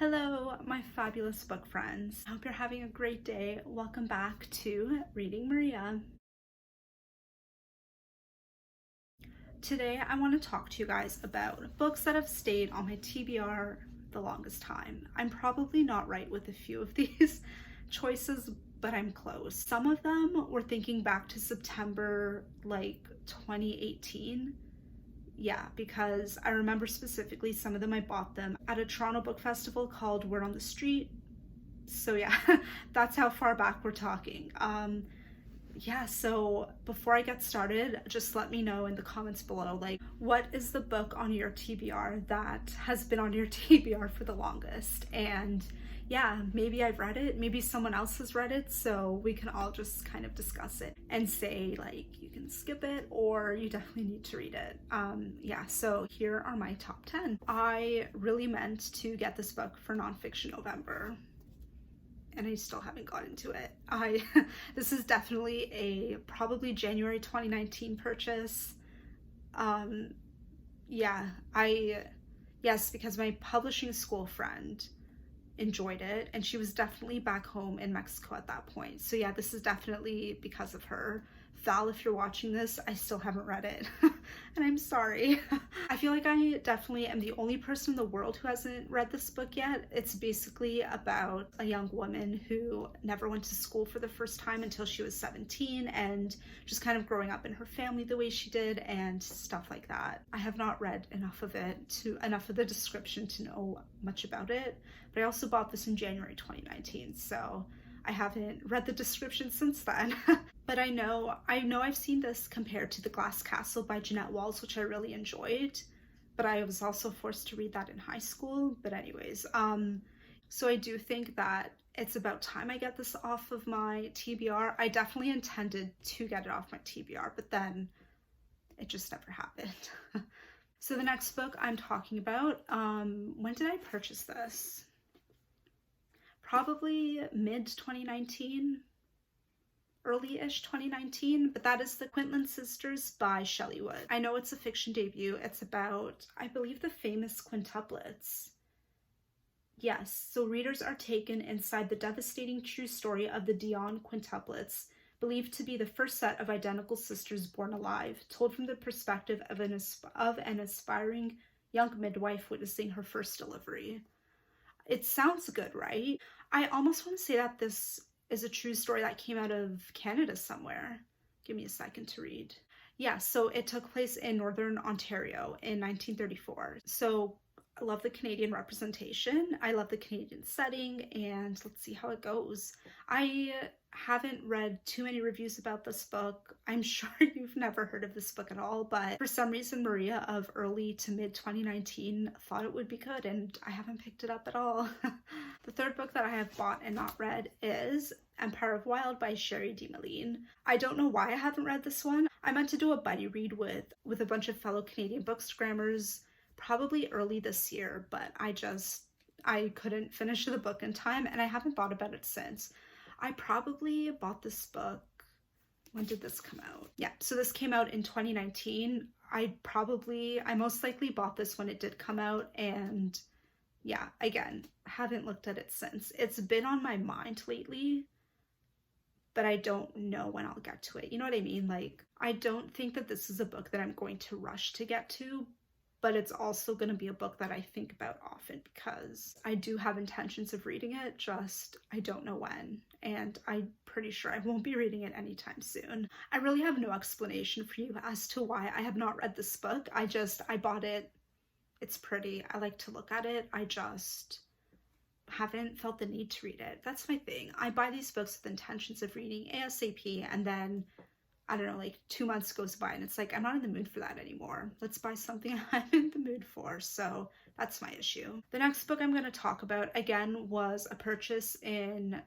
Hello, my fabulous book friends. I hope you're having a great day. Welcome back to Reading Maria. Today, I want to talk to you guys about books that have stayed on my TBR the longest time. I'm probably not right with a few of these choices, but I'm close. Some of them were thinking back to September 2018. Yeah, because I remember specifically some of them I bought them at a Toronto book festival called Word on the Street. So yeah, that's how far back we're talking. Yeah, so before I get started, just let me know in the comments below, what is the book on your TBR that has been on your TBR for the longest? And yeah, maybe I've read it, maybe someone else has read it, so we can all just kind of discuss it and say, you can skip it or you definitely need to read it. Yeah, so here are my top 10. I really meant to get this book for Nonfiction November, and I still haven't got into it. This is definitely a probably January 2019 purchase. Yes, because my publishing school friend enjoyed it, and she was definitely back home in Mexico at that point. So yeah, this is definitely because of her. Val, if you're watching this, I still haven't read it and I'm sorry. I feel like I definitely am the only person in the world who hasn't read this book yet. It's basically about a young woman who never went to school for the first time until she was 17 and just kind of growing up in her family the way she did and stuff like that. I have not read enough of the description to know much about it, but I also bought this in January 2019, so I haven't read the description since then. But I know I've seen this compared to The Glass Castle by Jeanette Walls, which I really enjoyed, but I was also forced to read that in high school. But anyways, so I do think that it's about time I get this off of my TBR. I definitely intended to get it off my TBR, but then it just never happened. So the next book I'm talking about, when did I purchase this? Probably mid-2019, early-ish 2019, but that is The Quintland Sisters by Shelley Wood. I know it's a fiction debut. It's about, I believe, the famous quintuplets. Yes, so readers are taken inside the devastating true story of the Dion quintuplets, believed to be the first set of identical sisters born alive, told from the perspective of an aspiring young midwife witnessing her first delivery. It sounds good, right? I almost want to say that this is a true story that came out of Canada somewhere. Give me a second to read. Yeah, so it took place in Northern Ontario in 1934. So I love the Canadian representation. I love the Canadian setting, and let's see how it goes. I haven't read too many reviews about this book. I'm sure you've never heard of this book at all, but for some reason Maria of early to mid 2019 thought it would be good, and I haven't picked it up at all. The third book that I have bought and not read is Empire of Wild by Sherry DeMaline. I don't know why I haven't read this one. I meant to do a buddy read with a bunch of fellow Canadian bookstagrammers probably early this year, but I couldn't finish the book in time, and I haven't thought about it since. I probably bought this book, when did this come out? Yeah, so this came out in 2019. I most likely bought this when it did come out, and yeah, again, haven't looked at it since. It's been on my mind lately, but I don't know when I'll get to it. You know what I mean? I don't think that this is a book that I'm going to rush to get to, but it's also going to be a book that I think about often because I do have intentions of reading it, just I don't know when, and I'm pretty sure I won't be reading it anytime soon. I really have no explanation for you as to why I have not read this book. I bought it. It's pretty. I like to look at it. I just haven't felt the need to read it. That's my thing. I buy these books with intentions of reading ASAP, and then I don't know, 2 months goes by and it's I'm not in the mood for that anymore. Let's buy something I'm in the mood for. So that's my issue. The next book I'm going to talk about, again, was a purchase in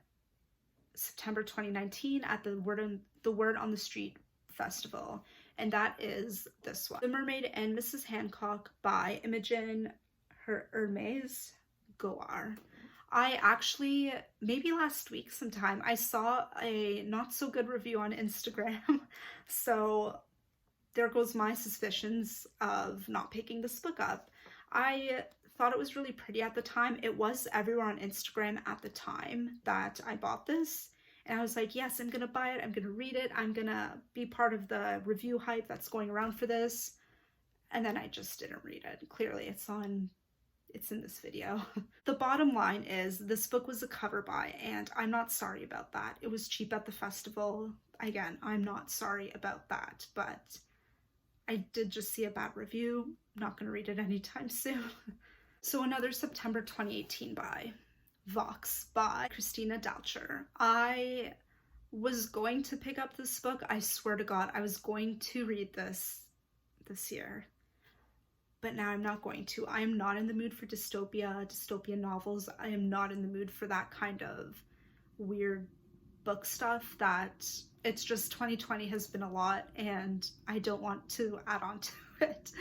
September 2019 at the Word on the Street Festival. And that is this one. The Mermaid and Mrs. Hancock by Imogen Hermes Goar. I actually, maybe last week sometime, I saw a not so good review on Instagram, so there goes my suspicions of not picking this book up. I Thought it was really pretty at the time. It was everywhere on Instagram at the time that I bought this. And I was like, yes, I'm gonna buy it. I'm gonna read it. I'm gonna be part of the review hype that's going around for this. And then I just didn't read it. Clearly it's in this video. The bottom line is this book was a cover buy, and I'm not sorry about that. It was cheap at the festival. Again, I'm not sorry about that, but I did just see a bad review. I'm not going to read it anytime soon. So another September 2018 buy, Vox by Christina Dalcher. I was going to pick up this book. I swear to God, I was going to read this year. But now I'm not going to. I am not in the mood for dystopian novels. I am not in the mood for that kind of weird book stuff. That it's just 2020 has been a lot and I don't want to add on to it.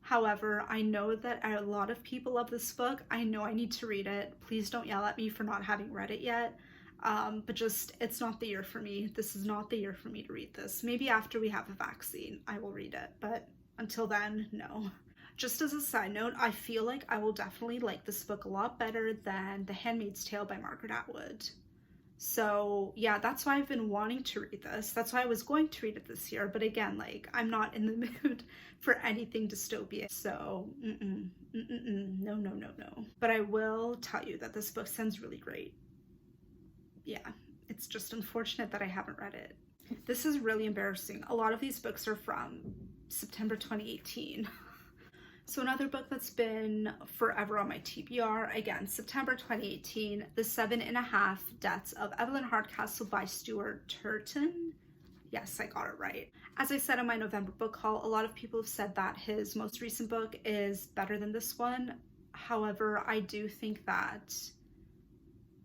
However, I know that a lot of people love this book. I know I need to read it. Please don't yell at me for not having read it yet. But just, it's not the year for me. This is not the year for me to read this. Maybe after we have a vaccine, I will read it. But until then, no. Just as a side note, I feel like I will definitely like this book a lot better than The Handmaid's Tale by Margaret Atwood. So yeah, that's why I've been wanting to read this. That's why I was going to read it this year. But again, like, I'm not in the mood for anything dystopian. So no. But I will tell you that this book sounds really great. Yeah, it's just unfortunate that I haven't read it. This is really embarrassing. A lot of these books are from September 2018. So another book that's been forever on my TBR, again, September 2018, The 7.5 Deaths of Evelyn Hardcastle by Stuart Turton. Yes, I got it right. As I said in my November book haul, a lot of people have said that his most recent book is better than this one. However, I do think that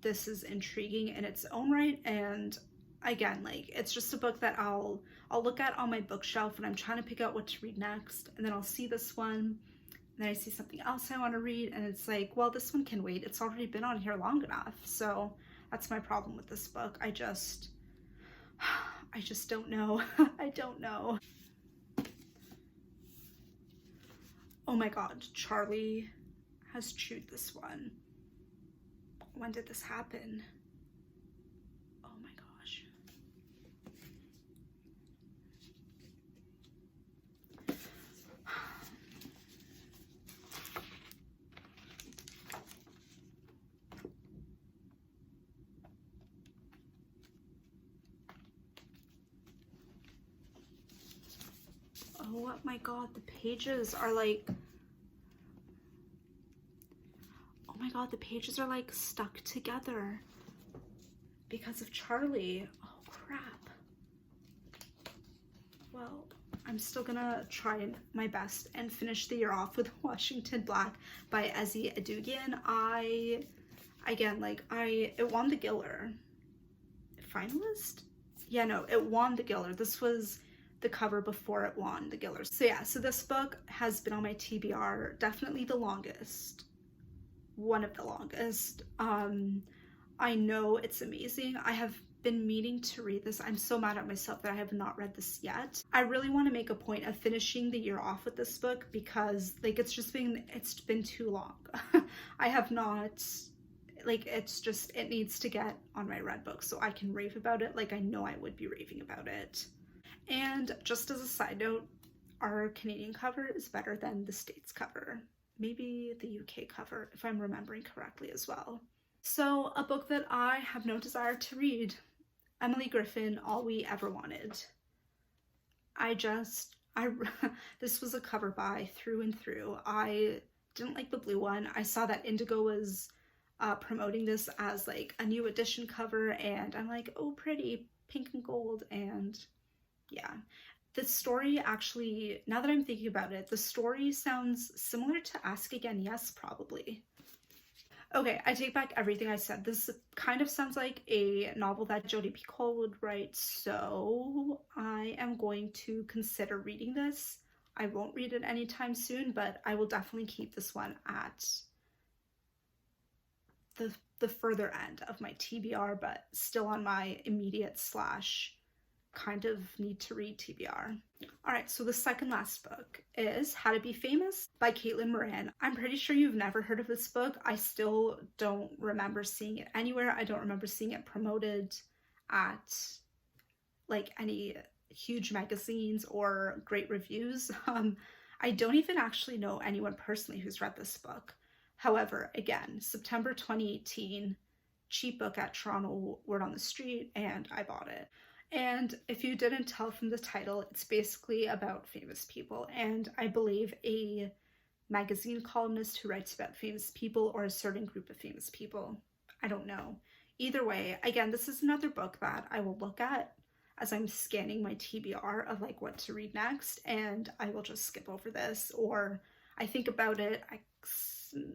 this is intriguing in its own right, and again, like, it's just a book that I'll look at on my bookshelf when I'm trying to pick out what to read next, and then I'll see this one, and then I see something else I want to read, and it's like, well, this one can wait. It's already been on here long enough. So that's my problem with this book. I just don't know. I don't know. Oh my God, Charlie has chewed this one. When did this happen? Oh my gosh. Oh my God, the pages are like, oh my God, the pages are like stuck together because of Charlie. Oh crap. Well, I'm still gonna try my best and finish the year off with Washington Black by Ezi Adugian. It won the Giller. Finalist? Yeah, no, it won the Giller. This was the cover before it won the Giller. So yeah, so this book has been on my TBR, definitely the longest. One of the longest. I know it's amazing. I have been meaning to read this. I'm so mad at myself that I have not read this yet. I really want to make a point of finishing the year off with this book because like it's been too long. I have not, like, it needs to get on my read book so I can rave about it like I know I would be raving about it. And just as a side note, our Canadian cover is better than the States cover. Maybe the UK cover, if I'm remembering correctly as well. So a book that I have no desire to read, Emily Griffin, All We Ever Wanted. This was a cover buy through and through. I didn't like the blue one. I saw that Indigo was promoting this as like a new edition cover, and I'm like, oh pretty, pink and gold, and yeah. The story actually, now that I'm thinking about it, the story sounds similar to Ask Again Yes, probably. Okay, I take back everything I said. This kind of sounds like a novel that Jodi Picoult would write, so I am going to consider reading this. I won't read it anytime soon, but I will definitely keep this one at the further end of my TBR, but still on my immediate / kind of need to read TBR. Alright, so the second last book is How to Be Famous by Caitlin Moran. I'm pretty sure you've never heard of this book. I still don't remember seeing it anywhere. I don't remember seeing it promoted at like any huge magazines or great reviews. I don't even actually know anyone personally who's read this book. However, again, September 2018, cheap book at Toronto Word on the Street, and I bought it. And if you didn't tell from the title, it's basically about famous people, and I believe a magazine columnist who writes about famous people or a certain group of famous people. I don't know. Either way, again, this is another book that I will look at as I'm scanning my TBR of like what to read next, and I will just skip over this, or I think about it,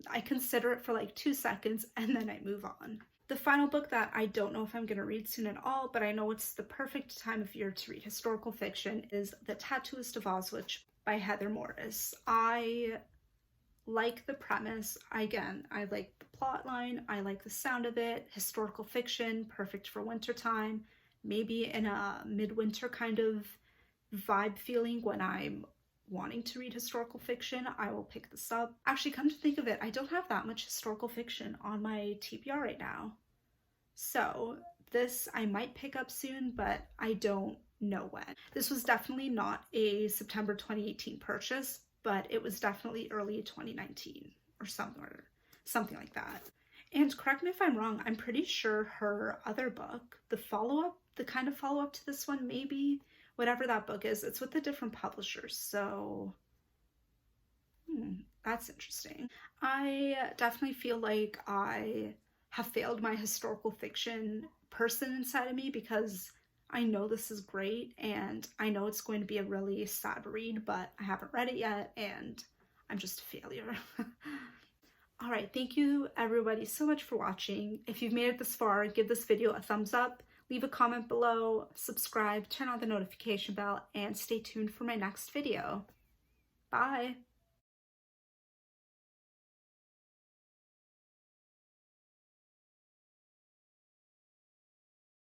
I consider it for like 2 seconds, and then I move on. The final book that I don't know if I'm going to read soon at all, but I know it's the perfect time of year to read historical fiction, is The Tattooist of Oswich by Heather Morris. I like the premise. Again, I like the plot line. I like the sound of it. Historical fiction, perfect for wintertime. Maybe in a midwinter kind of vibe feeling when I'm wanting to read historical fiction, I will pick this up. Actually, come to think of it, I don't have that much historical fiction on my TBR right now. So this I might pick up soon, but I don't know when. This was definitely not a September 2018 purchase, but it was definitely early 2019 or something like that. And correct me if I'm wrong, I'm pretty sure her other book, the kind of follow-up to this one, maybe, whatever that book is, it's with a different publisher, so that's interesting. I definitely feel like I have failed my historical fiction person inside of me, because I know this is great and I know it's going to be a really sad read, but I haven't read it yet and I'm just a failure. Alright, thank you everybody so much for watching. If you've made it this far, give this video a thumbs up, leave a comment below, subscribe, turn on the notification bell, and stay tuned for my next video. Bye!